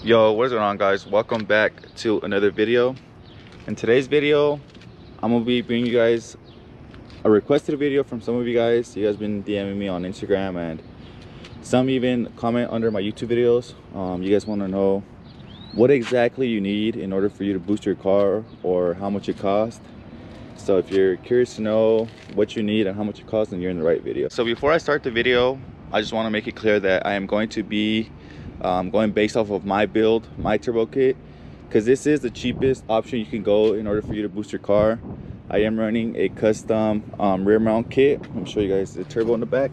Yo, what is going on, guys? Welcome back to another video. In today's video, I'm gonna be bringing you guys a requested video from some of you guys. You guys been DMing me on Instagram, and some even comment under my YouTube videos. You guys want to know what exactly you need in order for you to boost your car, or how much it costs. So if you're curious to know what you need and how much it costs, then you're in the right video. So before I start the video, I just want to make it clear that I am going to be going based off of my build, my turbo kit, because this is the cheapest option you can go in order for you to boost your car. I am running a custom rear mount kit. Let me show you guys the turbo in the back.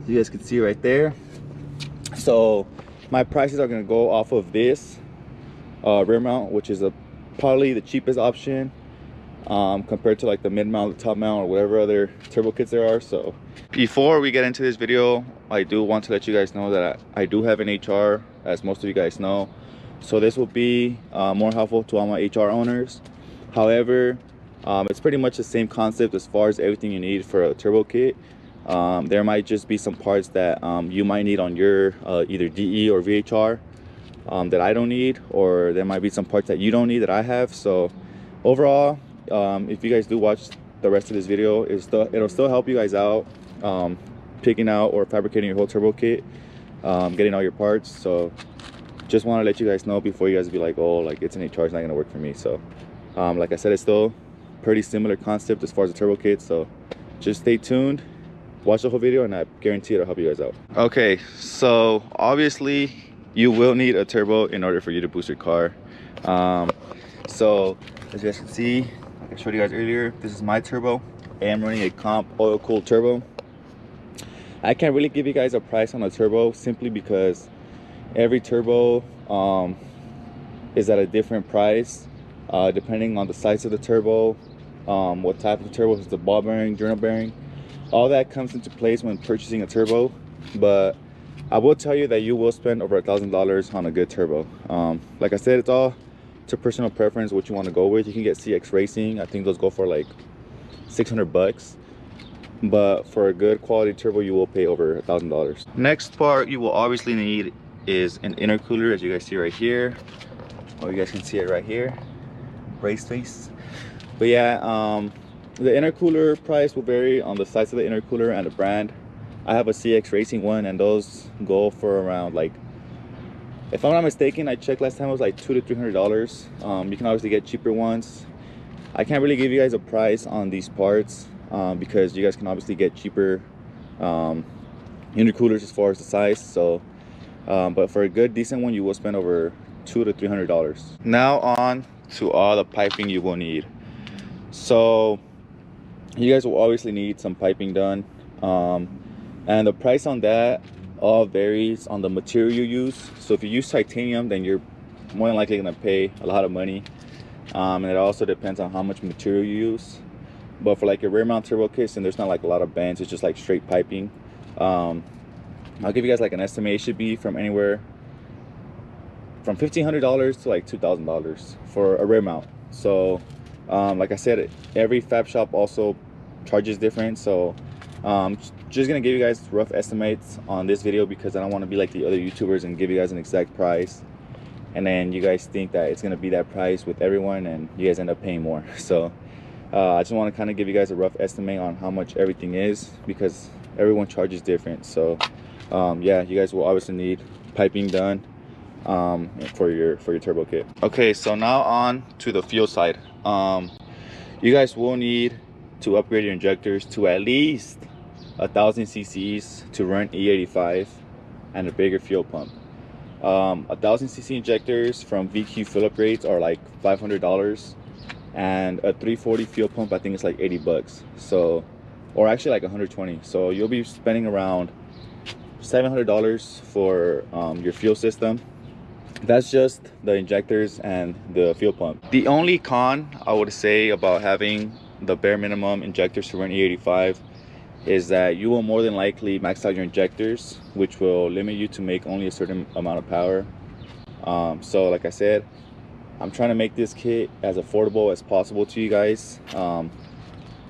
You guys can see right there. So my prices are going to go off of this rear mount, which is probably the cheapest option compared to like the mid mount, the top mount, or whatever other turbo kits there are. So before we get into this video, I do want to let you guys know that I do have an HR, as most of you guys know. So this will be more helpful to all my HR owners. However, it's pretty much the same concept as far as everything you need for a turbo kit. There might just be some parts that you might need on your either DE or VHR that I don't need, or there might be some parts that you don't need that I have. So overall, if you guys do watch the rest of this video, it'll still help you guys out picking out or fabricating your whole turbo kit, getting all your parts. So just want to let you guys know before you guys be like, oh, like it's an HR, it's not gonna work for me. So like I said, it's still pretty similar concept as far as the turbo kit. So just stay tuned, watch the whole video, and I guarantee it'll help you guys out. Okay, so obviously you will need a turbo in order for you to boost your car. So as you guys can see, like I showed you guys earlier, this is my turbo. I am running a comp oil cooled turbo. I can't really give you guys a price on a turbo simply because every turbo is at a different price depending on the size of the turbo, what type of turbo, is the ball bearing, journal bearing. All that comes into place when purchasing a turbo. But I will tell you that you will spend over $1,000 on a good turbo. Like I said, it's all to personal preference what you want to go with. You can get CX Racing. I think those go for like $600, but for a good quality turbo you will pay over $1,000. Next part you will obviously need is an intercooler, as you guys see right here. Oh, you guys can see it right here, race face. But yeah, the intercooler price will vary on the size of the intercooler and the brand. I have a CX Racing one, and those go for around, like, if I'm not mistaken, I checked last time, it was like $200 to $300. You can obviously get cheaper ones. I can't really give you guys a price on these parts because you guys can obviously get cheaper intercoolers as far as the size. So but for a good decent one, you will spend over $200 to $300. Now on to all the piping you will need. So you guys will obviously need some piping done, and the price on that all varies on the material you use. So if you use titanium, then you're more than likely going to pay a lot of money, and it also depends on how much material you use. But for like a rear mount turbo kit, and there's not like a lot of bends, it's just like straight piping. I'll give you guys like an estimate. It should be from anywhere from $1,500 to like $2,000 for a rear mount. So like I said, every fab shop also charges different. So just gonna give you guys rough estimates on this video because I don't want to be like the other YouTubers and give you guys an exact price, and then you guys think that it's gonna be that price with everyone and you guys end up paying more. So I just want to kind of give you guys a rough estimate on how much everything is because everyone charges different. So yeah, you guys will obviously need piping done for your turbo kit. Okay, so now on to the fuel side. You guys will need to upgrade your injectors to at least 1,000 cc's to run E85 and a bigger fuel pump. 1,000 cc injectors from VQ fuel upgrades are like $500, and a 340 fuel pump I think it's like $80. So, or actually like 120. So you'll be spending around $700 for your fuel system. That's just the injectors and the fuel pump. The only con I would say about having the bare minimum injectors to run E85 is that you will more than likely max out your injectors, which will limit you to make only a certain amount of power. So like I said, I'm trying to make this kit as affordable as possible to you guys.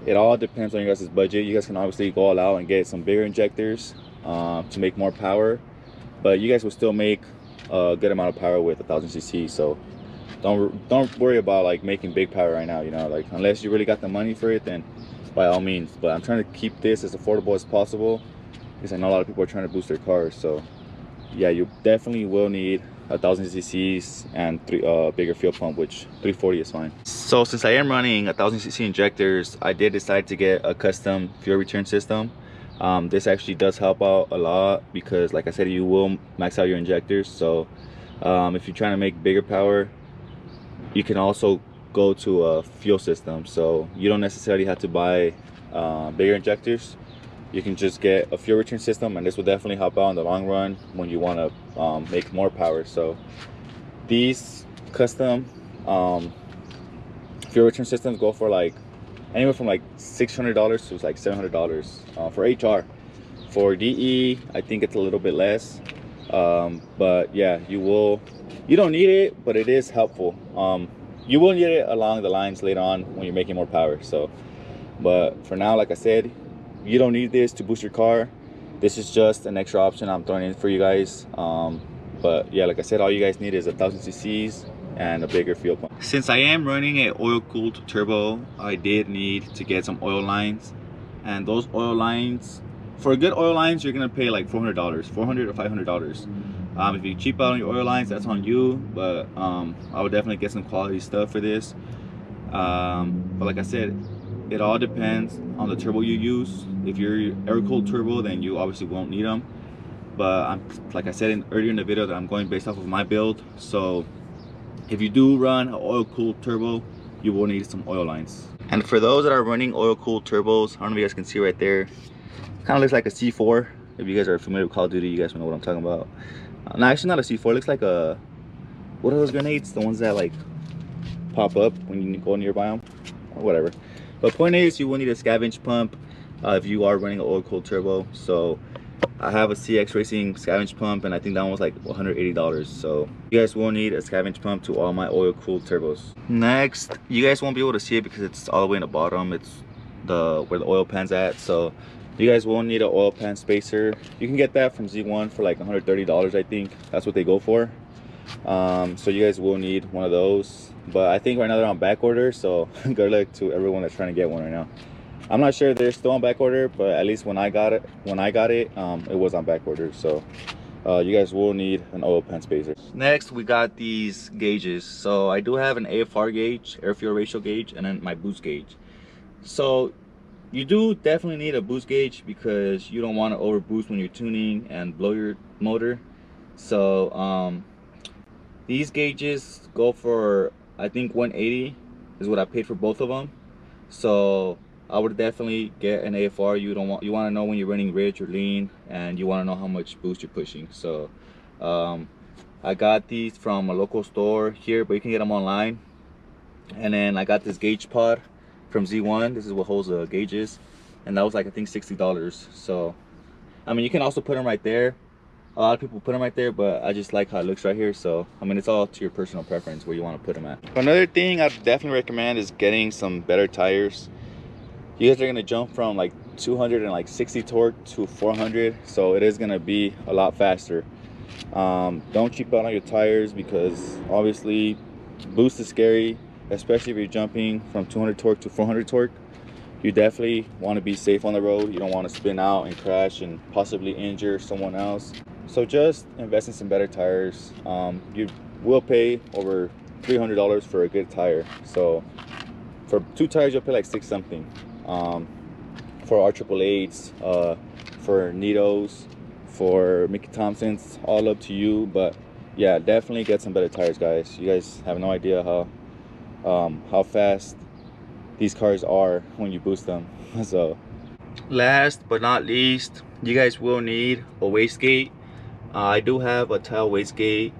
It all depends on you guys' budget. You guys can obviously go all out and get some bigger injectors to make more power, but you guys will still make a good amount of power with 1000cc. So don't worry about like making big power right now, you know, like unless you really got the money for it, then by all means. But I'm trying to keep this as affordable as possible because I know a lot of people are trying to boost their cars. So yeah, you definitely will need 1000cc's and bigger fuel pump, which 340 is fine. So since I am running 1000cc injectors, I did decide to get a custom fuel return system. This actually does help out a lot because, like I said, you will max out your injectors. So if you're trying to make bigger power, you can also go to a fuel system. So you don't necessarily have to buy bigger injectors. You can just get a fuel return system, and this will definitely help out in the long run when you want to make more power. So these custom fuel return systems go for like anywhere from like $600 to like $700 for HR. For DE, I think it's a little bit less, but yeah, you don't need it, but it is helpful. You will need it along the lines later on when you're making more power. So, but for now, like I said, you don't need this to boost your car. This is just an extra option I'm throwing in for you guys. But yeah, like I said, all you guys need is 1000cc's and a bigger fuel pump. Since I am running an oil-cooled turbo, I did need to get some oil lines. And those oil lines, for good oil lines, you're gonna pay like $400 or $500. If you cheap out on your oil lines, that's on you, but I would definitely get some quality stuff for this. But like I said, it all depends on the turbo you use. If you're air-cooled turbo, then you obviously won't need them. But like I said earlier in the video, that I'm going based off of my build. So if you do run an oil-cooled turbo, you will need some oil lines. And for those that are running oil-cooled turbos, I don't know if you guys can see right there, kind of looks like a C4. If you guys are familiar with Call of Duty, you guys know what I'm talking about. No, actually not a C4. It looks like a, what are those grenades? The ones that like pop up when you go nearby them, or whatever. But point is, you will need a scavenge pump if you are running an oil-cooled turbo. So I have a CX Racing scavenge pump, and I think that one was like $180. So you guys will need a scavenge pump to all my oil-cooled turbos. Next, you guys won't be able to see it because it's all the way in the bottom. It's where the oil pan's at. So you guys will need an oil pan spacer. You can get that from Z1 for like $130, I think. That's what they go for. So you guys will need one of those. But I think right now they're on back order, so good luck to everyone that's trying to get one right now. I'm not sure if they're still on back order, but at least when I got it, it was on back order. So you guys will need an oil pan spacer. Next, we got these gauges. So I do have an AFR gauge, air fuel ratio gauge, and then my boost gauge. So you do definitely need a boost gauge because you don't want to over boost when you're tuning and blow your motor. So these gauges go for, I think, 180 is what I paid for both of them. So I would definitely get an AFR. You want to know when you're running rich or lean, and you want to know how much boost you're pushing. So I got these from a local store here, but you can get them online. And then I got this gauge pod from Z1. This is what holds the gauges, and that was like, I think, $60. So I mean, you can also put them right there. A lot of people put them right there, but I just like how it looks right here. So I mean, it's all to your personal preference where you want to put them at. Another thing I definitely recommend is getting some better tires. You guys are gonna jump from like 260 torque to 400, so it is gonna be a lot faster. Don't cheap out on your tires because obviously boost is scary, especially if you're jumping from 200 torque to 400 torque. You definitely want to be safe on the road. You don't want to spin out and crash and possibly injure someone else. So just invest in some better tires. You will pay over $300 for a good tire. So for 2 tires, you'll pay like $6 something. For our AAAs, for Nitos, for Mickey Thompsons, all up to you. But yeah, definitely get some better tires, guys. You guys have no idea how fast these cars are when you boost them. So last but not least, you guys will need a wastegate. I do have a tile wastegate.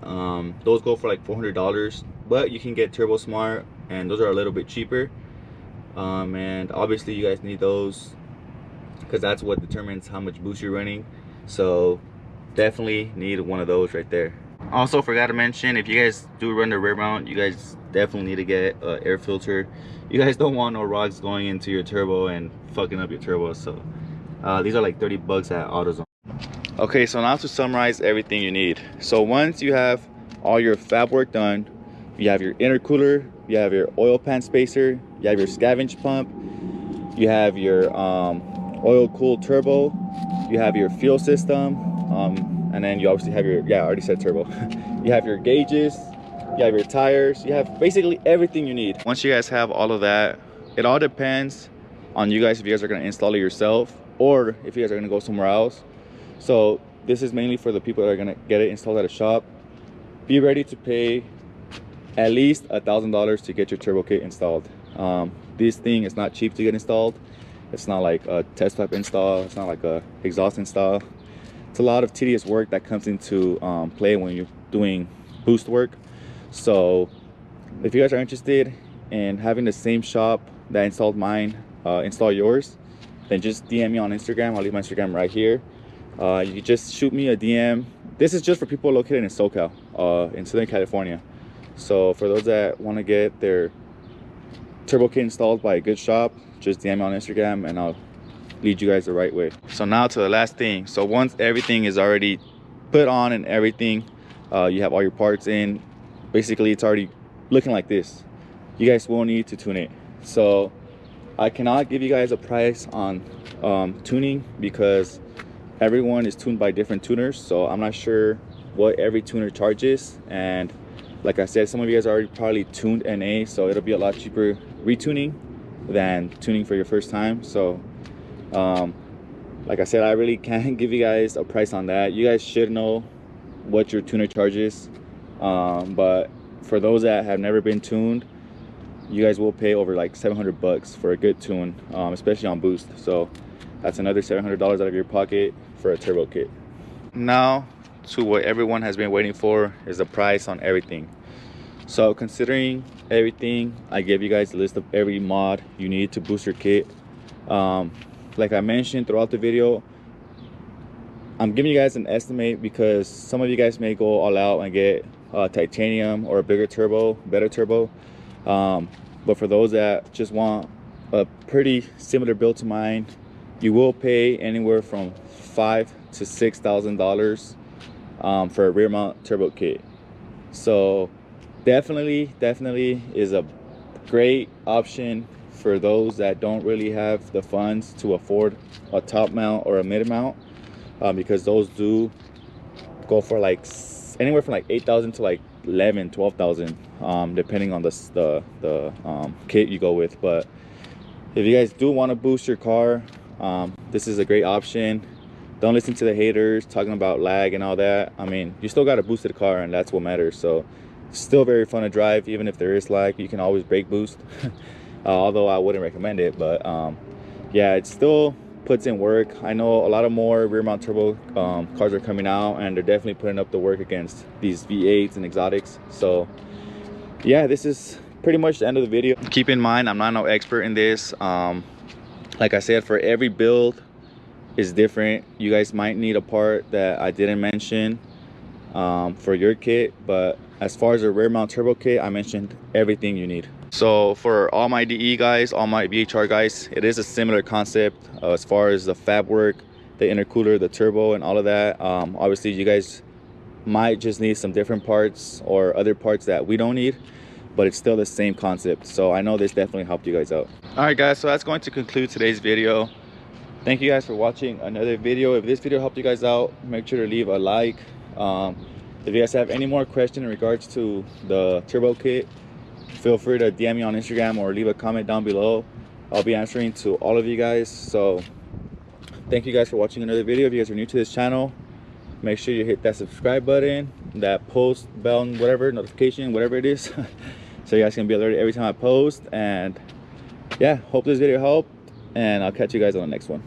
Those go for like $400, but you can get Turbo Smart, and those are a little bit cheaper. And obviously you guys need those because that's what determines how much boost you're running. So definitely need one of those right there. Also forgot to mention, if you guys do run the rear mount, you guys definitely need to get an air filter. You guys don't want no rocks going into your turbo and fucking up your turbo. So these are like $30 at AutoZone. Okay, so now to summarize everything you need. So once you have all your fab work done, you have your intercooler, you have your oil pan spacer, you have your scavenge pump, you have your oil cooled turbo, you have your fuel system, and then you obviously have your, yeah, I already said turbo. You have your gauges, you have your tires, you have basically everything you need. Once you guys have all of that, it all depends on you guys if you guys are going to install it yourself or if you guys are going to go somewhere else. So this is mainly for the people that are going to get it installed at a shop. Be ready to pay at least $1,000 to get your turbo kit installed. This thing is not cheap to get installed. It's not like a test pipe install, it's not like a exhaust install. It's a lot of tedious work that comes into play when you're doing boost work. So if you guys are interested in having the same shop that installed mine install yours, then just DM me on Instagram. I'll leave my Instagram right here. You just shoot me a DM. This is just for people located in SoCal, in Southern California. So for those that want to get their turbo kit installed by a good shop, just DM me on Instagram and I'll lead you guys the right way. So now to the last thing. So once everything is already put on and everything, you have all your parts in, basically it's already looking like this. You guys will need to tune it. So I cannot give you guys a price on tuning because everyone is tuned by different tuners. So I'm not sure what every tuner charges, and like I said, some of you guys already probably tuned NA, so it'll be a lot cheaper retuning than tuning for your first time. So like I said, I really can't give you guys a price on that. You guys should know what your tuner charges, but for those that have never been tuned, you guys will pay over like $700 for a good tune, especially on boost. So that's another $700 out of your pocket for a turbo kit. Now to what everyone has been waiting for, is the price on everything. So considering everything, I gave you guys a list of every mod you need to boost your kit. Like I mentioned throughout the video, I'm giving you guys an estimate because some of you guys may go all out and get titanium or a bigger turbo, better turbo. But for those that just want a pretty similar build to mine, you will pay anywhere from $5,000 to $6,000 for a rear mount turbo kit. So definitely is a great option for those that don't really have the funds to afford a top mount or a mid mount, because those do go for like anywhere from like 8,000 to like 11, 12,000, depending on the kit you go with. But if you guys do want to boost your car, this is a great option. Don't listen to the haters talking about lag and all that. I mean, you still got a boosted car, and that's what matters. So it's still very fun to drive, even if there is lag. You can always brake boost. Although I wouldn't recommend it, but yeah, it still puts in work. I know a lot of more rear mount turbo cars are coming out, and they're definitely putting up the work against these V8s and exotics. So yeah, this is pretty much the end of the video. Keep in mind, I'm not no expert in this. Like I said, for every build is different. You guys might need a part that I didn't mention for your kit, but as far as a rear mount turbo kit, I mentioned everything you need. So for all my DE guys, all my VHR guys, it is a similar concept as far as the fab work, the intercooler, the turbo, and all of that. Obviously you guys might just need some different parts or other parts that we don't need, but it's still the same concept. So I know this definitely helped you guys out. All right guys, so that's going to conclude today's video. Thank you guys for watching another video. If this video helped you guys out, make sure to leave a like. If you guys have any more questions in regards to the turbo kit, feel free to DM me on Instagram or leave a comment down below. I'll be answering to all of you guys. So thank you guys for watching another video. If you guys are new to this channel, make sure you hit that subscribe button, that post bell, whatever, notification, whatever it is, so you guys can be alerted every time I post. And yeah, hope this video helped, and I'll catch you guys on the next one.